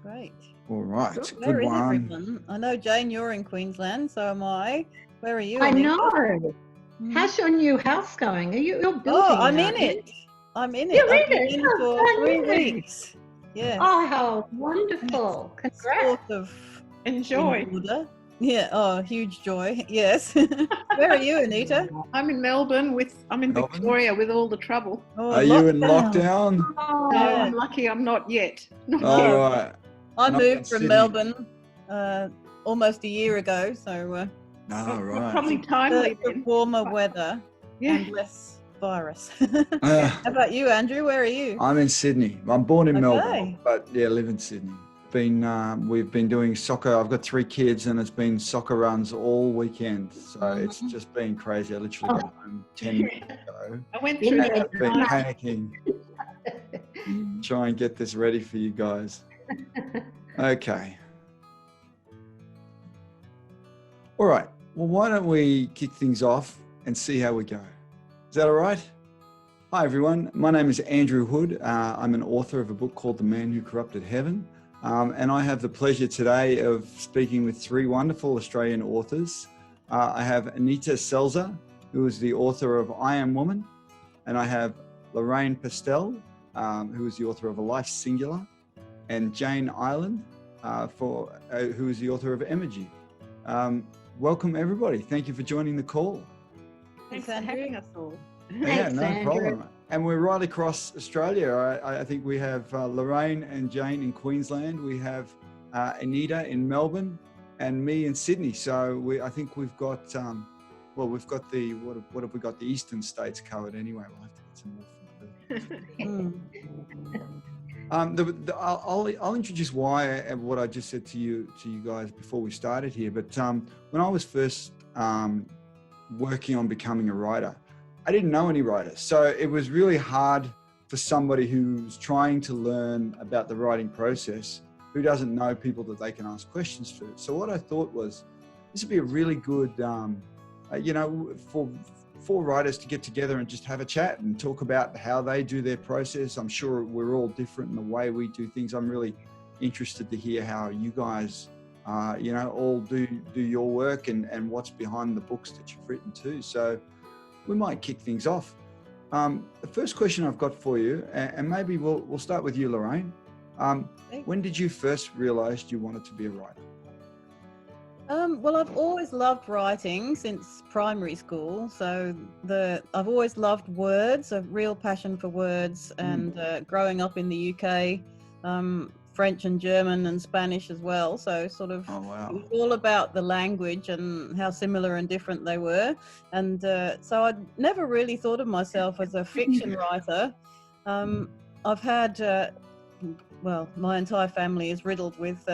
Great. All right. Where Good is one. everyone? I know, Jane, you're in Queensland, so am I. Where are you? I Anita? know. How's your new house going? You're building Oh, I'm it, in aren't you? it. I'm in You're it. I've in been it? in Oh, for brand 3 new. weeks. Yes. Oh, how wonderful. Congrats. Sort of Enjoy. in order. Yeah. Oh, huge joy. Yes. Where are you, Anita? I'm in Melbourne I'm in Melbourne? Victoria with all the trouble. Oh, Are you in lockdown? Oh, No, Yeah. I'm lucky I'm not yet. Not All yet. right. I And I'm moved in from Sydney. Melbourne almost a year ago, so All Well, right. probably timely the then. warmer weather Yeah. and less virus. Uh, How about you, Andrew? Where are you? I'm in Sydney. I'm born in Okay. Melbourne, but yeah, live in Sydney. We've been doing soccer. I've got 3 kids, and it's been soccer runs all weekend. So it's just been crazy. I literally got home 10 minutes ago. I went through Yeah. that. I've been panicking. Try and get this ready for you guys. Okay. All right. Well, why don't we kick things off and see how we go? Is that all right? Hi, everyone. My name is Andrew Hood. I'm an author of a book called The Man Who Corrupted Heaven. And I have the pleasure today of speaking with 3 wonderful Australian authors. I have Anita Selzer, who is the author of I Am Woman. And I have Lorraine Pastel, who is the author of A Life Singular. And Jane Ireland, who is the author of Emoji. Welcome, everybody. Thank you for joining the call. Thanks for Andrew. having us all. Yeah, Thanks, no Andrew. problem. And we're right across Australia. I think we have Lorraine and Jane in Queensland. We have Anita in Melbourne, and me in Sydney. So I think we've got we've got the what have we got? The eastern states covered anyway. We'll have to get some more from the I'll introduce why and what I just said to you guys before we started here. But when I was first working on becoming a writer, I didn't know any writers. So it was really hard for somebody who's trying to learn about the writing process, who doesn't know people that they can ask questions to. So what I thought was, this would be a really good, for writers to get together and just have a chat and talk about how they do their process. I'm sure we're all different in the way we do things. I'm really interested to hear how you guys, all do your work and what's behind the books that you've written too. So we might kick things off. The first question I've got for you, and maybe we'll start with you, Lorraine. When did you first realize you wanted to be a writer? Well, I've always loved writing since primary school. So I've always loved words, a real passion for words. And growing up in the UK, French and German and Spanish as well. So sort of Oh, wow. it was all about the language and how similar and different they were. And so I'd never really thought of myself as a fiction writer. I've had, my entire family is riddled with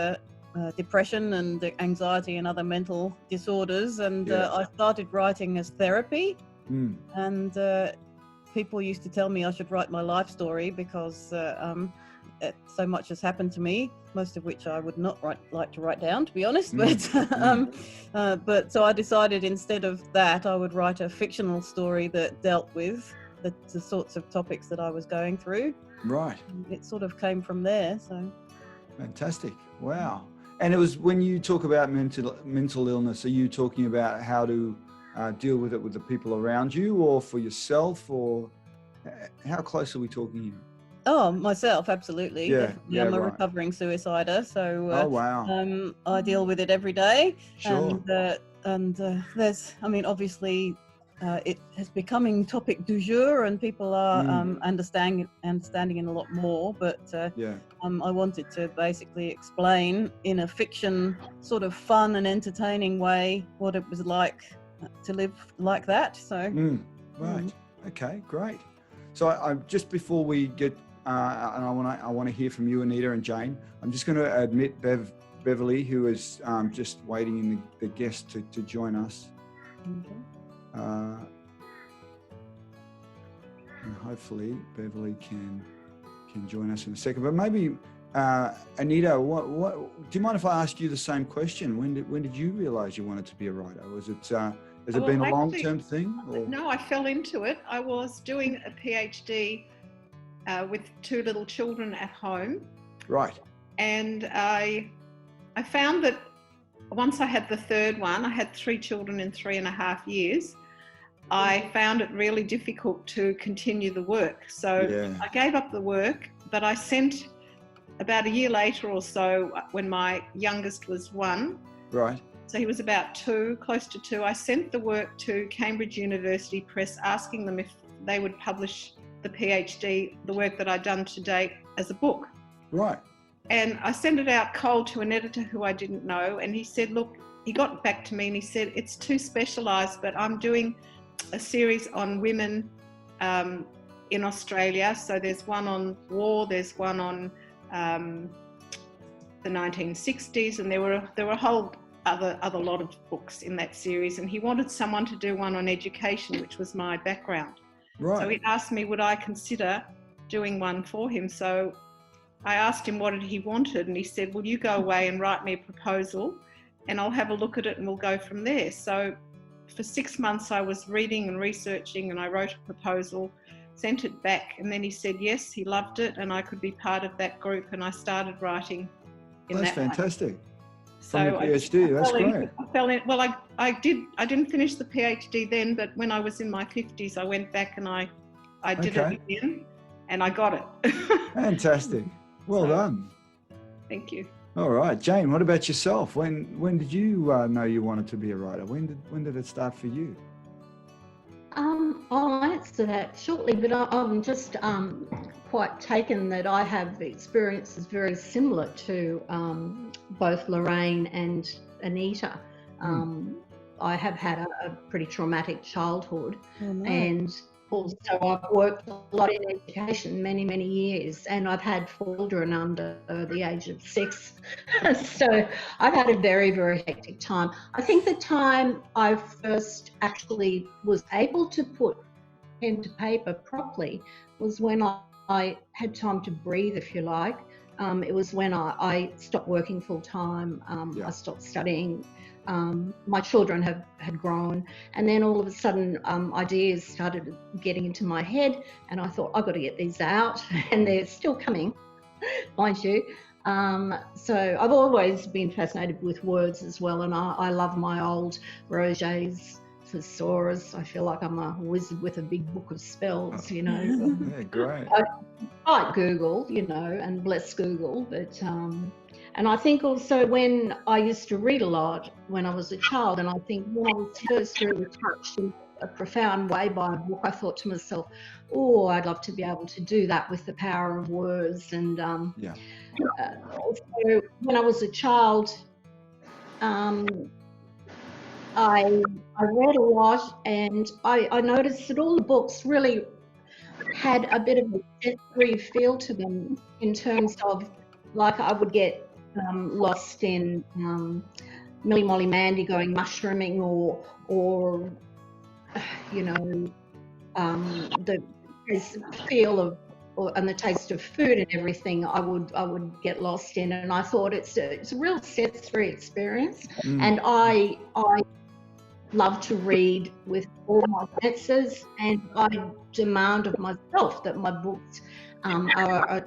depression and anxiety and other mental disorders. And I started writing as therapy. And people used to tell me I should write my life story because so much has happened to me, most of which I would not like to write down, to be honest. But so I decided instead of that, I would write a fictional story that dealt with the sorts of topics that I was going through. Right. It sort of came from there. So Fantastic. Wow. And it was when you talk about mental illness, are you talking about how to deal with it with the people around you or for yourself, or how close are we talking here? Oh, myself, absolutely. Yeah, Definitely. yeah, I'm a right. recovering suicider, so Oh, wow. I deal with it every day. Sure. And there's, obviously, it is becoming topic du jour, and people are understanding it a lot more. But I wanted to basically explain in a fiction, sort of fun and entertaining way, what it was like to live like that. So. Right. Okay. Great. So I just before we get, and I want to hear from you, Anita and Jane. I'm just going to admit Beverly, who is just waiting in the guest to join us. Okay. And hopefully Beverly can join us in a second. But maybe Anita, what do you mind if I ask you the same question? When did you realize you wanted to be a writer? Was it has it been a long-term thing? Or? No, I fell into it. I was doing a PhD with 2 little children at home. Right. and I found that once I had the third one, I had 3 children in 3.5 years. I found it really difficult to continue the work. So Yeah. I gave up the work, but I sent about a year later or so, when my youngest was 1, Right. so he was about 2, close to 2, I sent the work to Cambridge University Press asking them if they would publish the PhD, the work that I'd done to date, as a book. Right. And I sent it out cold to an editor who I didn't know, and he said, look, he got back to me and he said, it's too specialised, but I'm doing a series on women in Australia. So there's one on war, there's one on the 1960s, and there were a whole other lot of books in that series, and he wanted someone to do one on education, which was my background. Right. So he asked me, would I consider doing one for him? So I asked him what he wanted, and he said, well, you go away and write me a proposal and I'll have a look at it and we'll go from there. So for 6 months I was reading and researching, and I wrote a proposal, sent it back, and then he said yes, he loved it and I could be part of that group, and I started writing in That's that way. fantastic. So From your PhD, that's great. I fell in. Well, I didn't finish the PhD then, but when I was in my 50s, I went back and I did Okay. it again, and I got it. Fantastic. Well So- done. Thank you. All right, Jane. What about yourself? When did you know you wanted to be a writer? When did it start for you? I'll answer that shortly, but I'm just quite taken that I have experiences very similar to both Lorraine and Anita. I have had a pretty traumatic childhood, Oh, no. and also I've worked a lot in education many years, and I've had 4 children under the age of 6. So I've had a very hectic time. I think the time I first actually was able to put pen to paper properly was when I had time to breathe, if you like. It was when I stopped working full time. Yeah. I stopped studying. My children had grown, and then all of a sudden ideas started getting into my head, and I thought, I've got to get these out, and they're still coming, mind you. So I've always been fascinated with words as well, and I love my old Roget's thesaurus. I feel like I'm a wizard with a big book of spells, you know. Yeah, great. I like Google, you know, and bless Google, but and I think also when I used to read a lot when I was a child, and I think when I was first really touched in a profound way by a book, I thought to myself, oh, I'd love to be able to do that with the power of words. And Yeah. so when I was a child, I read a lot, and I noticed that all the books really had a bit of a sensory feel to them, in terms of, like, I would get lost in Millie Molly Mandy going mushrooming, or you know, the feel of and the taste of food and everything. I would get lost in, and I thought it's a real sensory experience. And I love to read with all my senses, and I demand of myself that my books are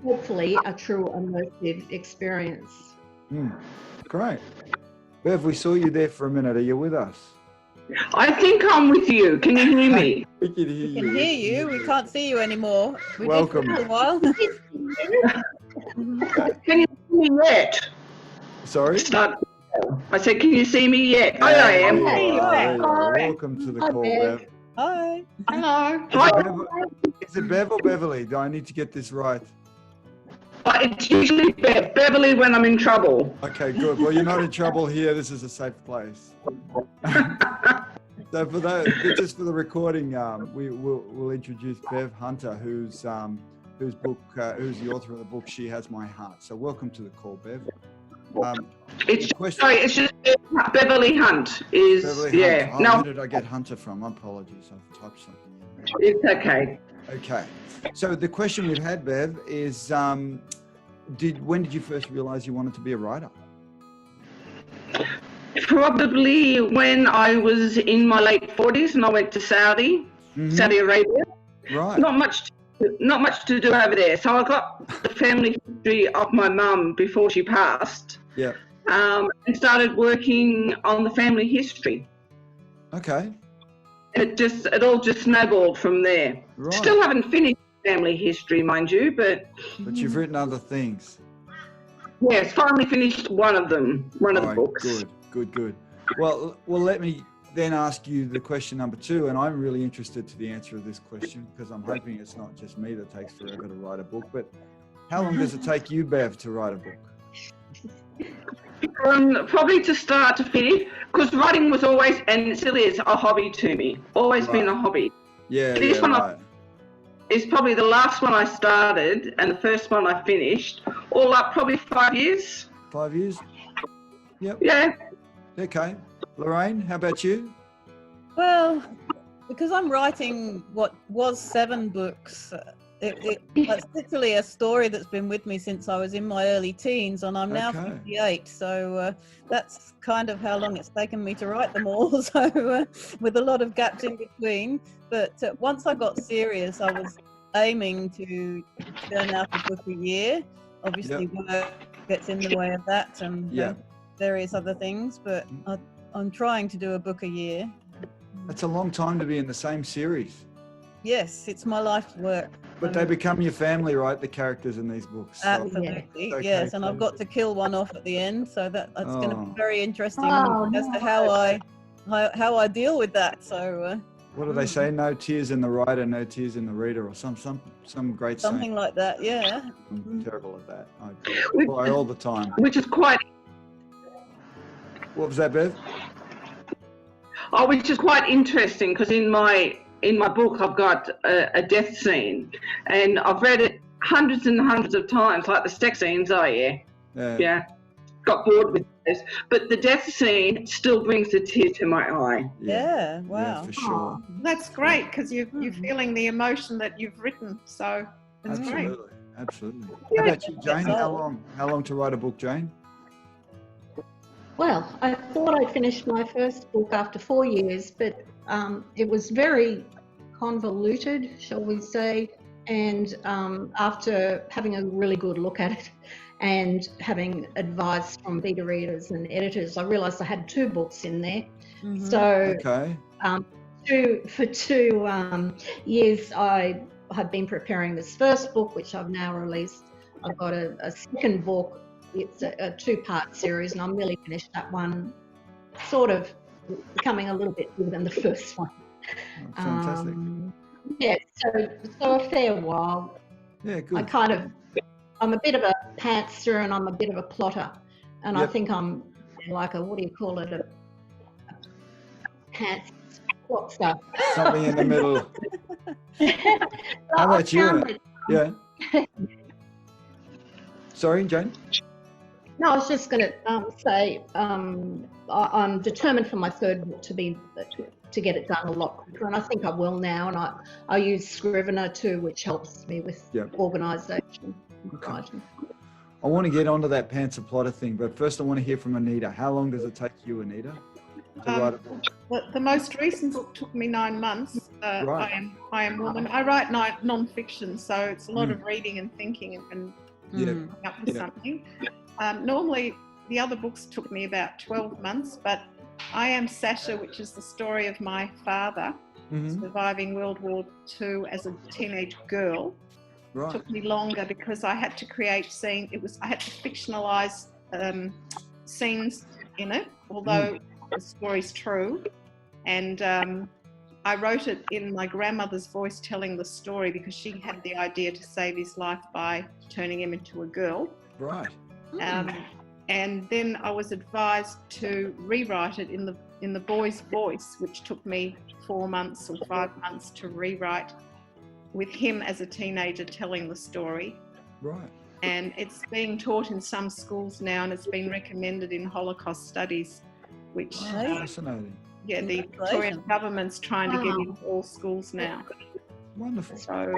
hopefully a true immersive experience. Great. Bev, we saw you there for a minute. Are you with us? I think I'm with you. Can you hear me? We can hear We you. can hear you. We can't see you anymore. We did Welcome. for a while. Can you see me yet? Sorry? I said, can you see me yet? I am. There you are, there you are. Hi. Welcome to the Hi, call, Bev. Bev. Hi. Hello. Is it Bev or Beverly? Do I need to get this right? It's usually Beverly when I'm in trouble. Okay, good. Well, you're not in trouble here. This is a safe place. So for that, just for the recording, we'll introduce Bev Hunter, who's the author of the book She Has My Heart. So welcome to the call, Bev. It's question. sorry, it's just Beverly Hunt is Beverly yeah. Hunter. No, Where did I get Hunter from? Apologies, I've typed something in. it's okay. Okay. So the question we've had, Bev, is when did you first realize you wanted to be a writer? Probably when I was in my late 40s and I went to Saudi Arabia. Right. Not much not much to do over there. So I got the family history of my mum before she passed, Yeah. and started working on the family history. Okay. And it all just snowballed from there. Right. Still haven't finished family history, mind you, but But you've written other things. yes, finally finished one of them, one of the Right, books. Good. Well, let me then ask you the question number 2, and I'm really interested to the answer of this question because I'm hoping it's not just me that takes forever to write a book. But how long does it take you, Bev, to write a book? Probably to start to finish, because writing was always, and it still is, a hobby to me. Always been a hobby. Yeah, This one right. is probably the last one I started and the first one I finished. All up, probably 5 years. 5 years? Yep. Yeah. Okay. Lorraine, how about you? Well, because I'm writing what was 7 books, it's literally a story that's been with me since I was in my early teens, and I'm now Okay. 58. So that's kind of how long it's taken me to write them all. So with a lot of gaps in between. But once I got serious, I was aiming to turn out a book a year. Obviously, work gets in the way of that, and various other things. But I'm trying to do a book a year. That's a long time to be in the same series. Yes, it's my life's work. But they become your family, right? The characters in these books. So Absolutely, okay, yes. And I've so- got to kill one off at the end, so that's going to Oh. be very interesting Oh, as to no. how I deal with that. So What do they say? No tears in the writer, no tears in the reader, or some great saying. something like that, yeah. I'm terrible at that. I cry all the time. Which is quite, What was that, Bev? which is quite interesting, because in my book I've got a death scene, and I've read it hundreds and hundreds of times, like the sex scenes. Oh yeah, got bored with this, but the death scene still brings a tear to my eye. Yeah, wow. Yeah, for sure. That's great because you're feeling the emotion that you've written. So it's great. Absolutely. How about you, Jane? How long to write a book, Jane? Well, I thought I'd finished my first book after 4 years, but it was very convoluted, shall we say. And after having a really good look at it and having advice from beta readers and editors, I realised I had 2 books in there. Mhm. So Okay. for 2 years, I have been preparing this first book, which I've now released. I've got a second book. It's a 2-part series, and I'm nearly finished that one, sort of becoming a little bit bigger than the first one. Oh, fantastic. Yeah, so a fair while. Yeah, good. I'm a bit of a pantser and I'm a bit of a plotter, and I Yep. think I'm like a, what do you call it, a pants plotter. Something in the middle. How about you? found it- Yeah. Sorry, Jane? No, I was just going to say I'm determined for my third book to get it done a lot quicker, and I think I will now. And I use Scrivener too, which helps me with organisation. Okay. I want to get onto that pantser plotter thing, but first I want to hear from Anita. How long does it take you, Anita, to write a book? The most recent book took me 9 months. Right. I Am Woman. I write non-fiction, so it's a lot of reading and thinking and Yeah. coming up with something. Normally, the other books took me about 12 months, but I Am Sasha, which is the story of my father Mhm. surviving World War II as a teenage girl, Right. took me longer because I had to create I had to fictionalize scenes in it, although the story's true. And I wrote it in my grandmother's voice telling the story because she had the idea to save his life by turning him into a girl. Right. And then I was advised to rewrite it in the boy's voice, which took me 4 months or 5 months to rewrite, with him as a teenager telling the story. Right. And it's being taught in some schools now, and it's been recommended in Holocaust studies, which Fascinating. the Congratulations. Victorian government's trying to get into all schools now. Wonderful. So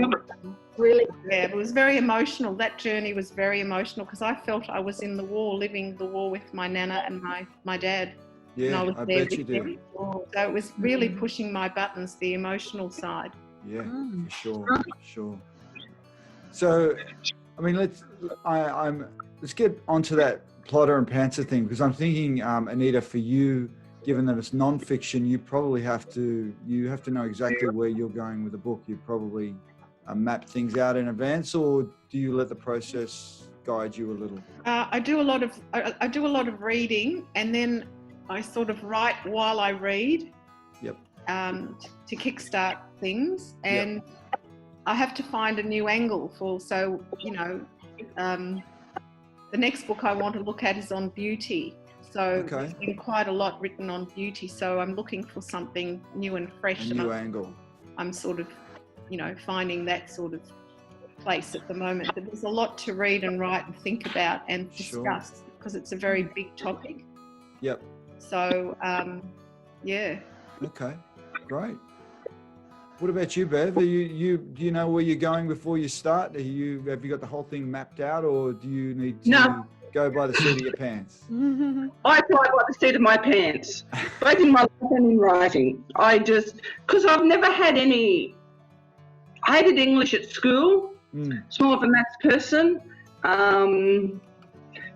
Really, yeah, it was very emotional. That journey was very emotional because I felt I was in the war, living the war with my nana and my dad. And Yeah, was I there bet you with did. them. So it was really pushing my buttons, the emotional side. Yeah, Mm. for sure. For sure. So, I mean, let's get onto that plotter and pantser thing, because I'm thinking, Anita, for you, given that it's non-fiction, you probably have to know exactly where you're going with the book. You probably map things out in advance, or do you let the process guide you a little? I do a lot of reading, and then I sort of write while I read. Yep. To kickstart things, and I have to find a new angle for. So the next book I want to look at is on beauty. So there's been quite a lot written on beauty. So I'm looking for something new and fresh. A new angle. I'm sort of, finding that sort of place at the moment. But there's a lot to read and write and think about and discuss, because it's a very big topic. Yep. So, yeah. Okay, great. What about you, Bev? Do you know where you're going before you start? Have you got the whole thing mapped out, or do you need to go by the seat of your pants? I fly by the seat of my pants, both in my life and in writing. Because I've never had I hated English at school. It's more of a maths person.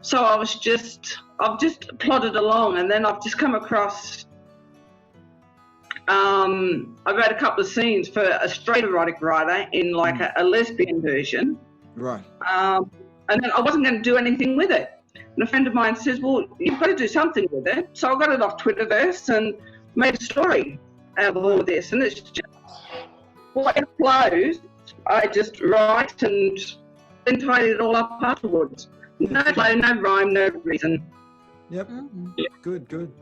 So I've just plodded along, and then I've just come across, I wrote a couple of scenes for a straight erotic writer in like a lesbian version. Right. And then I wasn't going to do anything with it. And a friend of mine says, well, you've got to do something with it. So I got it off Twitterverse and made a story out of all of this. And it's just, what it flows, I just write and then tidy it all up afterwards. No flow, no rhyme, no reason. Yep. Good.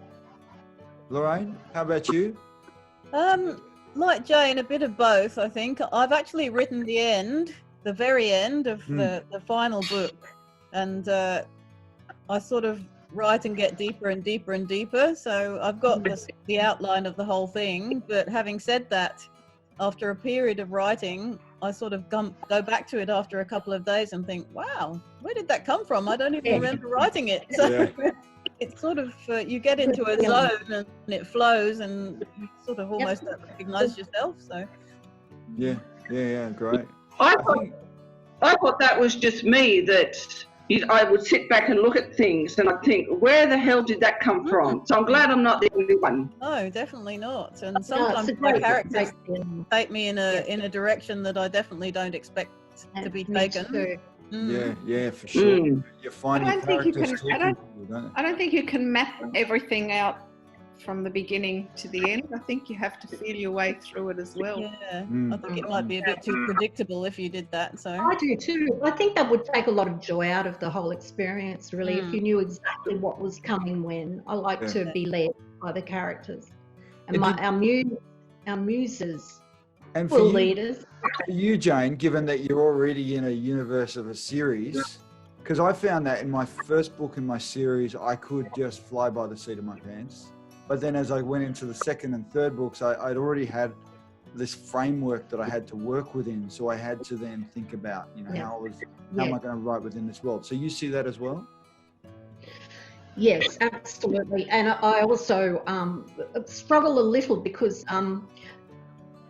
Lorraine, how about you? Like Jane, a bit of both, I think. I've actually written the very end of the final book, and I sort of write and get deeper and deeper and deeper. So I've got the outline of the whole thing, but having said that, after a period of writing, I sort of go back to it after a couple of days and think, wow, where did that come from? I don't even remember writing it. So it's sort of, you get into a zone and it flows, and you sort of almost don't recognize yourself. So yeah, great. I thought that was just me, that I would sit back and look at things and I'd think, where the hell did that come from? So I'm glad I'm not the only one. No, definitely not. And sometimes my characters take me in a direction that I definitely don't expect to be taken. Yeah, for sure. You're finding I don't think you can map everything out from the beginning to the end. I think you have to feel your way through it as well. Yeah, I think it might be a bit too predictable if you did that. So I do too. I think that would take a lot of joy out of the whole experience, really, if you knew exactly what was coming when. I like to be led by the characters, and our muses and were leaders. For you, Jane, given that you're already in a universe of a series, because I found that in my first book in my series, I could just fly by the seat of my pants. But then as I went into the second and third books, I'd already had this framework that I had to work within. So I had to then think about, how am I going to write within this world? So you see that as well? Yes, absolutely. And I also struggle a little because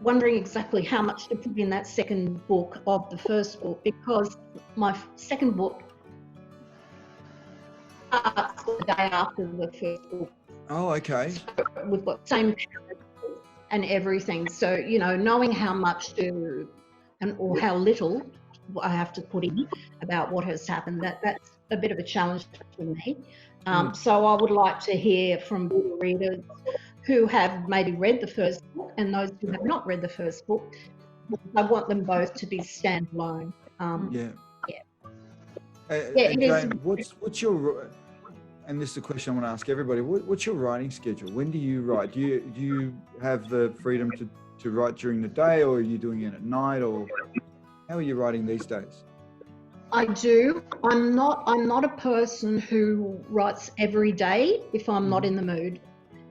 wondering exactly how much to put in that second book of the first book, because my second book starts the day after the first book. Oh, okay. So we've got same characters and everything. So, knowing how much or how little I have to put in about what has happened, that's a bit of a challenge for me. So I would like to hear from readers who have maybe read the first book and those who have not read the first book. I want them both to be standalone. Jane, what's your, and this is a question I want to ask everybody, what's your writing schedule? When do you write? Do you have the freedom to write during the day, or are you doing it at night, or how are you writing these days? I do. I'm not a person who writes every day if I'm not in the mood.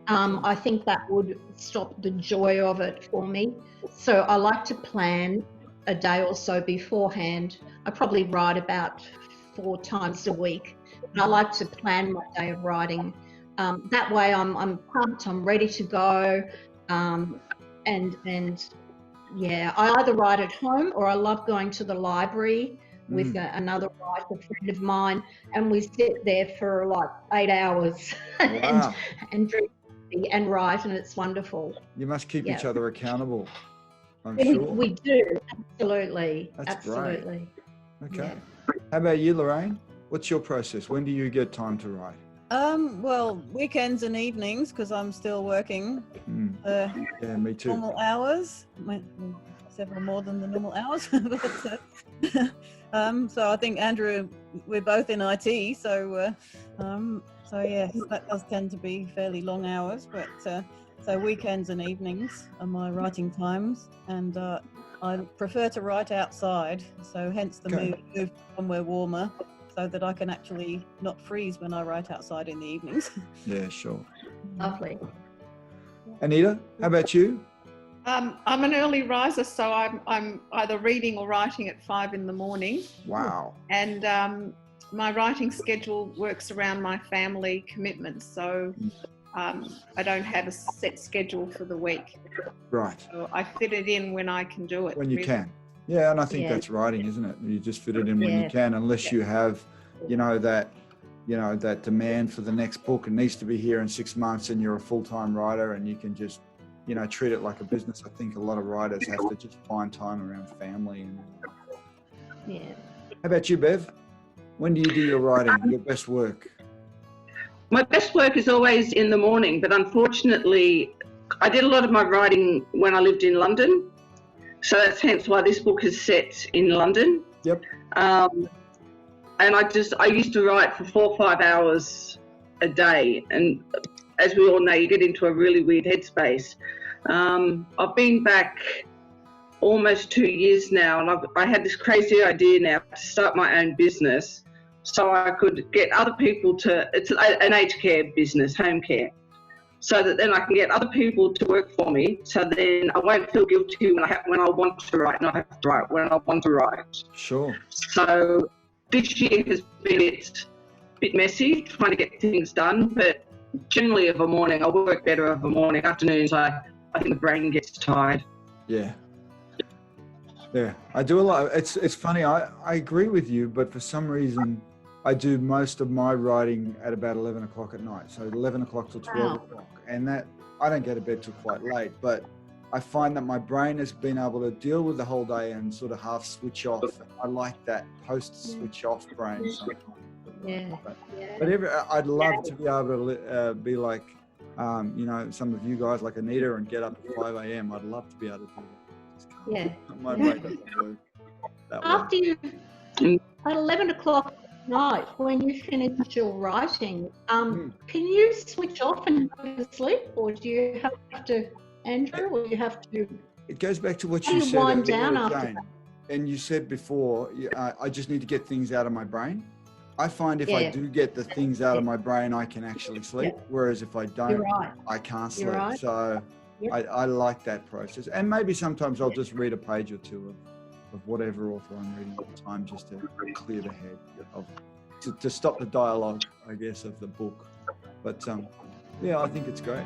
I think that would stop the joy of it for me. So I like to plan a day or so beforehand. I probably write about 4 times a week. I like to plan my day of writing. That way I'm pumped, I'm ready to go, and Yeah, I either write at home or I love going to the library with another writer friend of mine, and we sit there for like 8 hours Wow. and drink and write, and it's wonderful. You must keep each other accountable, I'm we, sure. we do, absolutely. That's absolutely. Great. Okay. Yeah. How about you, Lorraine? What's your process? When do you get time to write? Well, weekends and evenings, because I'm still working Yeah, me too. normal hours, several more than the normal hours. So I think Andrew, we're both in IT, so yes, that does tend to be fairly long hours. But so weekends and evenings are my writing times, and I prefer to write outside. So hence the move somewhere warmer, so that I can actually not freeze when I write outside in the evenings. Yeah, sure. Lovely. Anita, how about you? I'm an early riser, so I'm either reading or writing at 5 in the morning. Wow. And my writing schedule works around my family commitments, so I don't have a set schedule for the week. Right. So I fit it in when I can do it. When you can. Yeah, and I think that's writing, isn't it? You just fit it in when you can, unless you have, that demand for the next book. It needs to be here in 6 months, and you're a full-time writer, and you can just, treat it like a business. I think a lot of writers have to just find time around family. Yeah. How about you, Bev? When do you do your writing, your best work? My best work is always in the morning, but unfortunately, I did a lot of my writing when I lived in London. So that's hence why this book is set in London. Yep. And I used to write for 4 or 5 hours a day. And as we all know, you get into a really weird headspace. I've been back almost 2 years now, and I had this crazy idea now to start my own business so I could get other people it's an aged care business, home care. So that then I can get other people to work for me, so then I won't feel guilty when I want to write, and I have to write when I want to write. Sure. So this year has been a bit messy, trying to get things done, but generally of a morning, I work better of a morning. Afternoons, I think the brain gets tired. Yeah. Yeah, I do a lot. It's funny, I agree with you, but for some reason, I do most of my writing at about 11 o'clock at night. So 11 o'clock till 12 o'clock. And that, I don't go to bed till quite late, but I find that my brain has been able to deal with the whole day and sort of half switch off. I like that post-switch off brain sometimes. Yeah. But I'd love to be able to be like, some of you guys like Anita and get up at 5 a.m. I'd love to be able to do that. Yeah. My brain doesn't work that way. After at 11 o'clock at night, when you finish your writing, can you switch off and go to sleep, or do you have to, Andrew, or you have to? It goes back to what you said wind down earlier, after Jane. that? And you said before, I just need to get things out of my brain. I find if I do get the things out of my brain, I can actually sleep. Whereas if I don't, I can't sleep. Right. So I like that process. And maybe sometimes I'll just read a page or two of whatever author I'm reading at the time, just to clear the head to stop the dialogue, I guess, of the book. But I think it's great.